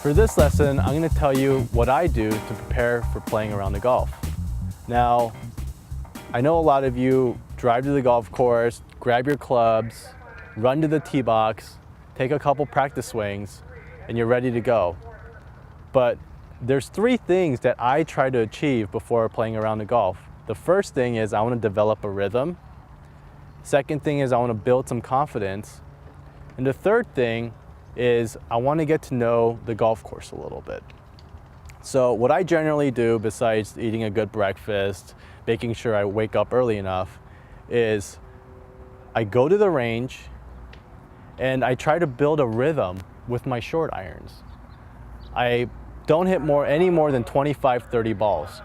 For this lesson, I'm going to tell you what I do to prepare for playing around the golf. Now, I know a lot of you drive to the golf course, grab your clubs, run to the tee box, take a couple practice swings, and you're ready to go. But there's three things that I try to achieve before playing around the golf. The first thing is I want to develop a rhythm. Second thing is I want to build some confidence. And the third thing is I want to get to know the golf course a little bit. So what I generally do, besides eating a good breakfast, making sure I wake up early enough, is I go to the range and I try to build a rhythm with my short irons. I don't hit any more than 25, 30 balls,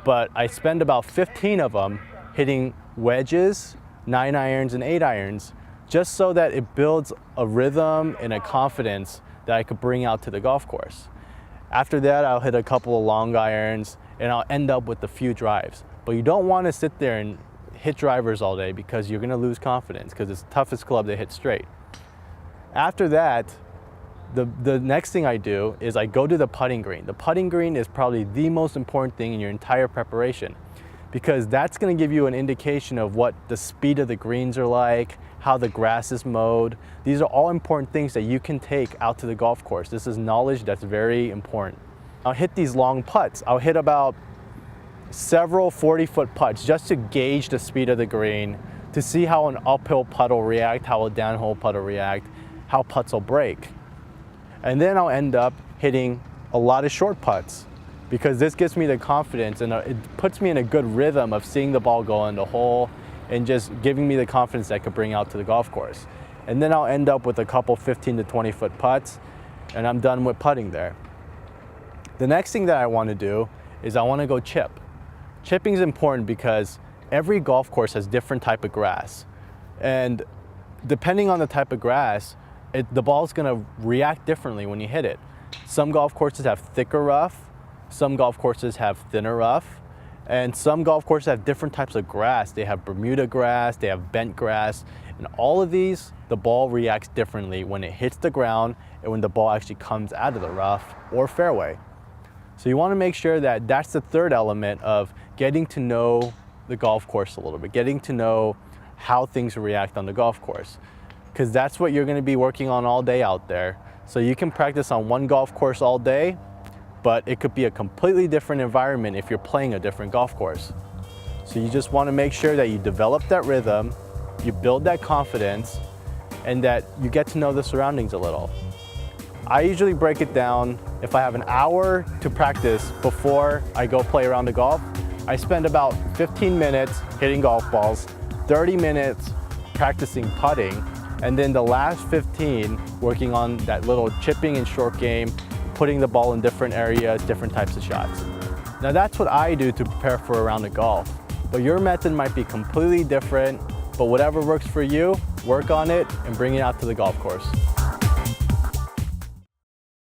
but I spend about 15 of them hitting wedges, 9 irons and 8 irons, just so that it builds a rhythm and a confidence that I could bring out to the golf course. After that, I'll hit a couple of long irons and I'll end up with a few drives. But you don't want to sit there and hit drivers all day because you're going to lose confidence because it's the toughest club to hit straight. After that, the next thing I do is I go to the putting green. The putting green is probably the most important thing in your entire preparation because that's going to give you an indication of what the speed of the greens are like, how the grass is mowed. These are all important things that you can take out to the golf course. This is knowledge that's very important. I'll hit these long putts. I'll hit about several 40-foot putts just to gauge the speed of the green, to see how an uphill putt will react, how a downhill putt will react, how putts will break. And then I'll end up hitting a lot of short putts because this gives me the confidence and it puts me in a good rhythm of seeing the ball go in the hole and just giving me the confidence that I could bring out to the golf course. And then I'll end up with a couple 15 to 20 foot putts and I'm done with putting there. The next thing that I want to do is I want to go chip. Chipping is important because every golf course has different type of grass. And depending on the type of grass, the ball's going to react differently when you hit it. Some golf courses have thicker rough, some golf courses have thinner rough, and some golf courses have different types of grass. They have Bermuda grass, they have bent grass, and all of these, the ball reacts differently when it hits the ground and when the ball actually comes out of the rough or fairway. So you want to make sure that that's the third element of getting to know the golf course a little bit, getting to know how things react on the golf course. Because that's what you're going to be working on all day out there. So you can practice on one golf course all day, but it could be a completely different environment if you're playing a different golf course. So you just want to make sure that you develop that rhythm, you build that confidence, and that you get to know the surroundings a little. I usually break it down. If I have an hour to practice before I go play around the golf, I spend about 15 minutes hitting golf balls, 30 minutes practicing putting, and then the last 15 working on that little chipping and short game, putting the ball in different areas, different types of shots. Now that's what I do to prepare for a round of golf, but your method might be completely different, but whatever works for you, work on it and bring it out to the golf course.